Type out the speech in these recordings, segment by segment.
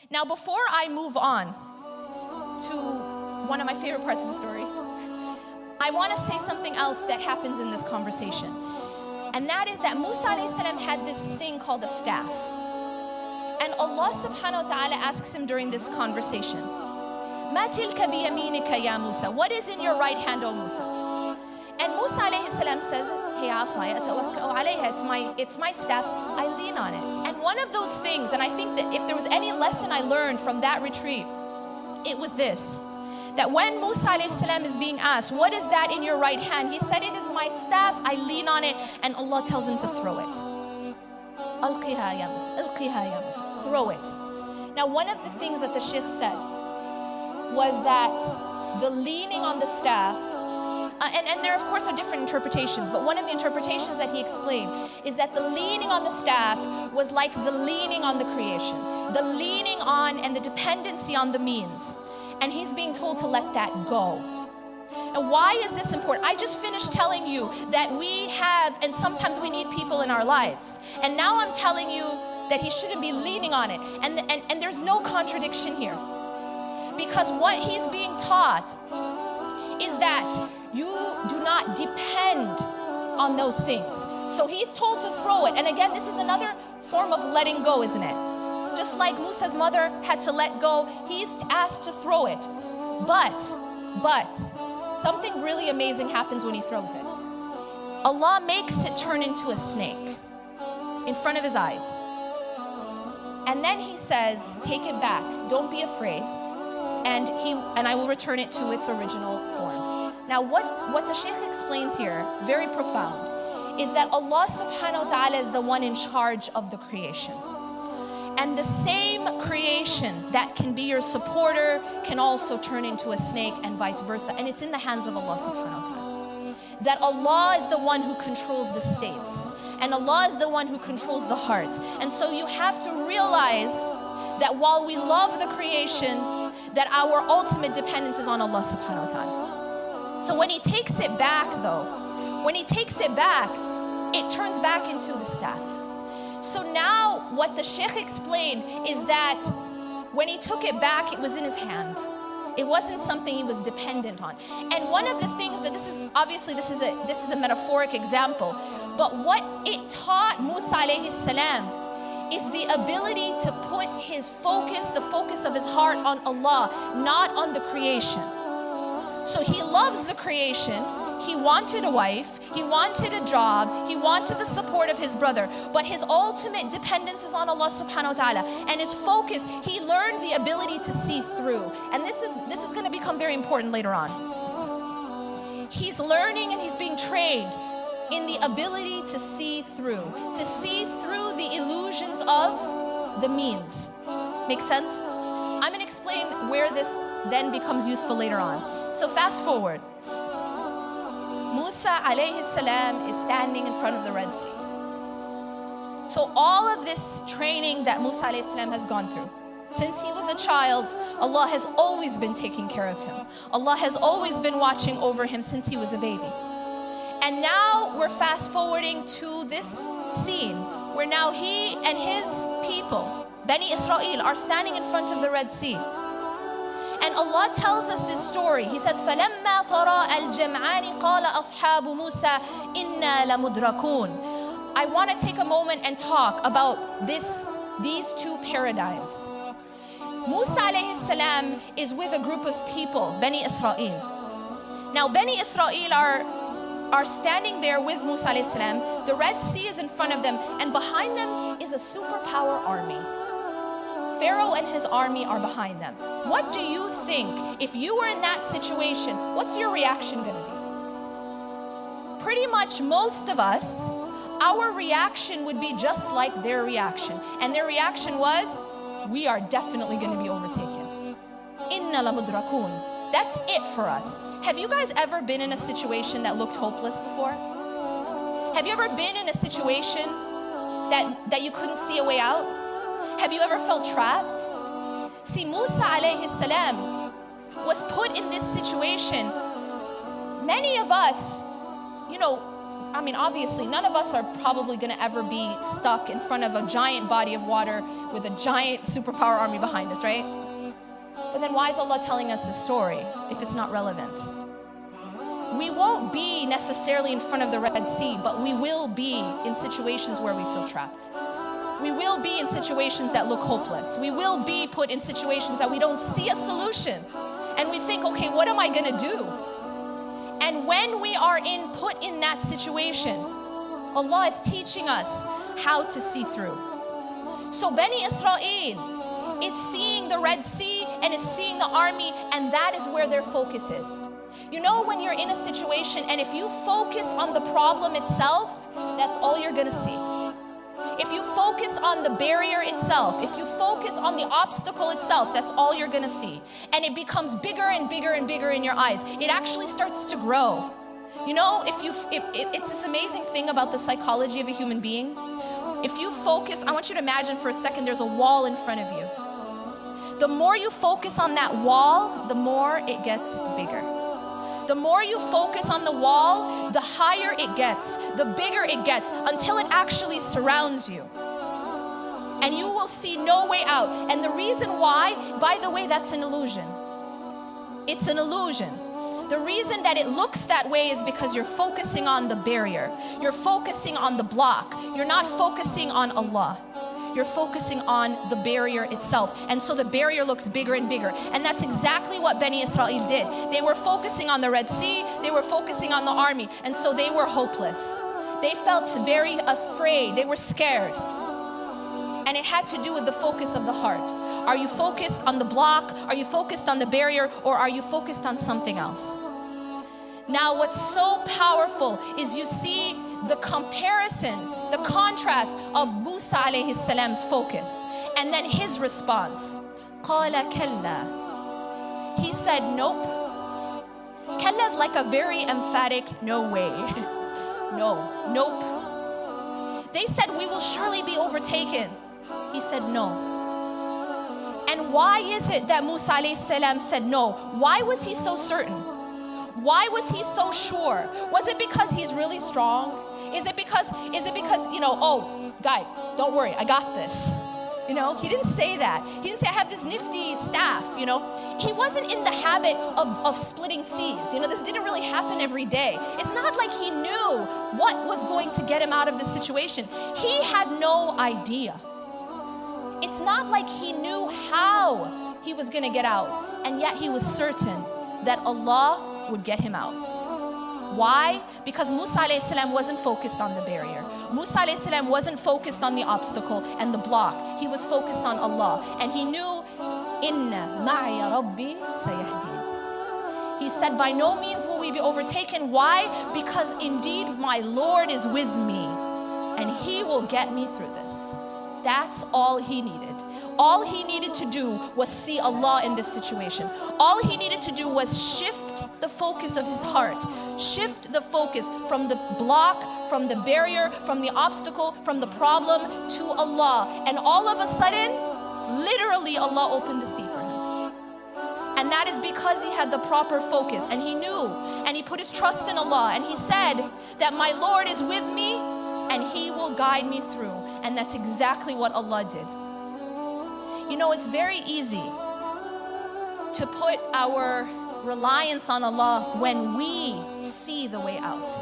Now, before I move on to one of my favorite parts of the story, I want to say something else that happens in this conversation. And that is that Musa alayhi salam had this thing called a staff. And Allah subhanahu wa ta'ala asks him during this conversation, "Ma tilka biyaminika ya Musa?" What is in your right hand, O Musa? And Musa alayhi salam says, "Hey asaya atawakka'u alayha." It's my staff, I lean on it. And one of those things, and I think that if there was any lesson I learned from that retreat, it was this. That when Musa alayhi salam is being asked, "What is that in your right hand?" He said, "It is my staff, I lean on it," and Allah tells him to throw it. Alqiha ya Musa, alqiha ya Musa, throw it. Now, one of the things that the Sheikh said was that the leaning on the staff, and there of course are different interpretations, but one of the interpretations that he explained is that the leaning on the staff was like the leaning on the creation, the leaning on and the dependency on the means. And he's being told to let that go. And why is this important? I just finished telling you that we have, and sometimes we need people in our lives. And now I'm telling you that he shouldn't be leaning on it. And there's no contradiction here. Because what he's being taught is that you do not depend on those things. So he's told to throw it. And again, this is another form of letting go, isn't it? Just like Musa's mother had to let go, he's asked to throw it. But something really amazing happens when he throws it. Allah makes it turn into a snake in front of his eyes. And then he says, "Take it back, don't be afraid, and I will return it to its original form." Now what the Shaykh explains here, very profound, is that Allah subhanahu wa ta'ala is the one in charge of the creation. And the same creation that can be your supporter can also turn into a snake and vice versa. And it's in the hands of Allah subhanahu wa ta'ala. That Allah is the one who controls the states. And Allah is the one who controls the heart. And so you have to realize that while we love the creation, that our ultimate dependence is on Allah subhanahu wa ta'ala. So when he takes it back though, it turns back into the staff. So now what the Sheikh explained is that when he took it back, it was in his hand. It wasn't something he was dependent on. And one of the things that this is a metaphoric example, but what it taught Musa alayhi salam is the ability to put his focus, the focus of his heart on Allah, not on the creation. So he loves the creation. He wanted a wife, he wanted a job, he wanted the support of his brother, but his ultimate dependence is on Allah subhanahu wa ta'ala. And his focus, he learned the ability to see through. And this is going to become very important later on. He's learning and he's being trained in the ability to see through the illusions of the means. Make sense? I'm going to explain where this then becomes useful later on. So fast forward. Musa alayhi salam is standing in front of the Red Sea. So all of this training that Musa alayhi salam has gone through, since he was a child, Allah has always been taking care of him. Allah has always been watching over him since he was a baby. And now we're fast forwarding to this scene where now he and his people, Bani Israel, are standing in front of the Red Sea. And Allah tells us this story. He says, فَلَمَّا تَرَاءَ الْجَمْعَانِ قَالَ أَصْحَابُ مُوسَى إِنَّا لَمُدْرَكُونَ. I want to take a moment and talk about these two paradigms. Musa alayhi salam is with a group of people, Bani Israel. Now Bani Israel are standing there with Musa alayhi salam. The Red Sea is in front of them, and behind them is a superpower army. Pharaoh and his army are behind them. What do you think, if you were in that situation, what's your reaction going to be? Pretty much most of us, our reaction would be just like their reaction. And their reaction was, we are definitely going to be overtaken. Inna lamudrakun. That's it for us. Have you guys ever been in a situation that looked hopeless before? Have you ever been in a situation that you couldn't see a way out? Have you ever felt trapped? See, Musa alayhi salam was put in this situation. Many of us, I mean, obviously, none of us are probably going to ever be stuck in front of a giant body of water with a giant superpower army behind us, right? But then why is Allah telling us this story if it's not relevant? We won't be necessarily in front of the Red Sea, but we will be in situations where we feel trapped. We will be in situations that look hopeless. We will be put in situations that we don't see a solution. And we think, okay, what am I gonna do? And when we are put in that situation, Allah is teaching us how to see through. So Bani Israel is seeing the Red Sea and is seeing the army, and that is where their focus is. You know, when you're in a situation and if you focus on the problem itself, that's all you're gonna see. If you focus on the barrier itself, if you focus on the obstacle itself, that's all you're gonna see. And it becomes bigger and bigger and bigger in your eyes. It actually starts to grow. You know, it's this amazing thing about the psychology of a human being. If you focus, I want you to imagine for a second there's a wall in front of you. The more you focus on that wall, the more it gets bigger. The more you focus on the wall, the higher it gets, the bigger it gets, until it actually surrounds you. And you will see no way out. And the reason why, by the way, that's an illusion. It's an illusion. The reason that it looks that way is because you're focusing on the barrier. You're focusing on the block. You're not focusing on Allah. You're focusing on the barrier itself. And so the barrier looks bigger and bigger. And that's exactly what Bani Israel did. They were focusing on the Red Sea. They were focusing on the army. And so they were hopeless. They felt very afraid. They were scared. And it had to do with the focus of the heart. Are you focused on the block? Are you focused on the barrier? Or are you focused on something else? Now, what's so powerful is you see the comparison, the contrast of Musa alayhi salam's focus and then his response. قَالَ كَلَّا. He said, nope. Kalla is like a very emphatic no way. No, nope. They said, we will surely be overtaken. He said, no. And why is it that Musa alayhi salam said no? Why was he so certain? Why was he so sure? Was it because he's really strong? Is it because, you know, oh, guys, don't worry, I got this. You know, he didn't say that. He didn't say, I have this nifty staff, you know. He wasn't in the habit of splitting seas. You know, this didn't really happen every day. It's not like he knew what was going to get him out of the situation. He had no idea. It's not like he knew how he was going to get out. And yet he was certain that Allah would get him out. Why? Because Musa alayhi salam wasn't focused on the barrier. Musa alayhi salam wasn't focused on the obstacle and the block. He was focused on Allah. And he knew, Inna ma'iya rabbi sayahdin. He said, by no means will we be overtaken. Why? Because indeed my Lord is with me and He will get me through this. That's all he needed. All he needed to do was see Allah in this situation. All he needed to do was shift the focus of his heart. Shift the focus from the block, from the barrier, from the obstacle, from the problem to Allah. And all of a sudden, literally Allah opened the sea for him. And that is because he had the proper focus and he knew and he put his trust in Allah and he said that my Lord is with me and He will guide me through. And that's exactly what Allah did. You know, it's very easy to put our reliance on Allah when we see the way out,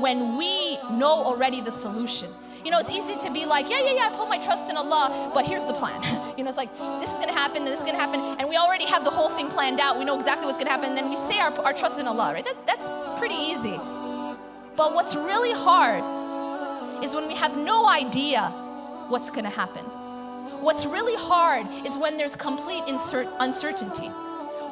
when we know already the solution. You know, it's easy to be like, yeah, I put my trust in Allah, but here's the plan. You know, it's like, this is gonna happen, this is gonna happen, and we already have the whole thing planned out. We know exactly what's gonna happen, and then we say our trust in Allah, right? That's pretty easy. But what's really hard is when we have no idea what's gonna happen. What's really hard is when there's complete uncertainty.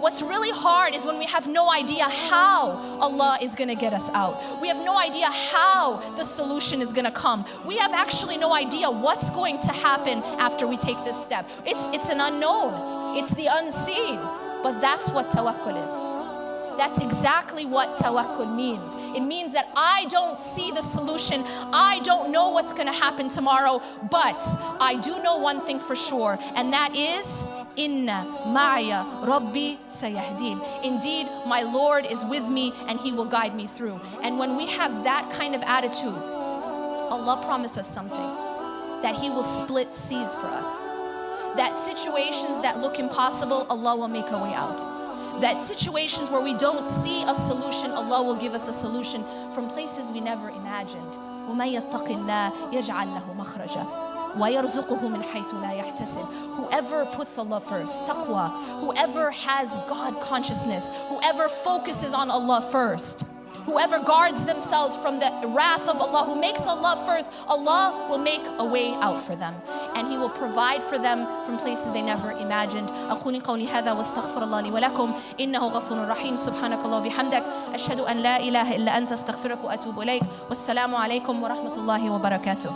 What's really hard is when we have no idea how Allah is gonna get us out. We have no idea how the solution is gonna come. We have actually no idea what's going to happen after we take this step. It's an unknown, it's the unseen, but that's what tawakkul is. That's exactly what tawakkul means. It means that I don't see the solution. I don't know what's going to happen tomorrow, but I do know one thing for sure, and that is Inna ma'ya Rabbi sayahdin. Indeed, my Lord is with me and He will guide me through. And when we have that kind of attitude, Allah promised us something, that He will split seas for us. That situations that look impossible, Allah will make a way out. That situations where we don't see a solution, Allah will give us a solution from places we never imagined. وَمَن يَتَّقِ اللَّهَ يَجْعَلْ لَهُ مَخْرَجًا وَيَرْزُقُهُ مِنْ حَيْثُ لَا يَحْتَسِبُ. Whoever puts Allah first, taqwa, whoever has God consciousness, whoever focuses on Allah first, whoever guards themselves from the wrath of Allah, who makes Allah first, Allah will make a way out for them. And He will provide for them from places they never imagined. أقول قولي هذا واستغفر الله لي ولكم إنه غفور رحيم. سبحانك الله وبحمدك أشهد أن لا إله إلا أنت أستغفرك وأتوب إليك. والسلام عليكم ورحمة الله وبركاته.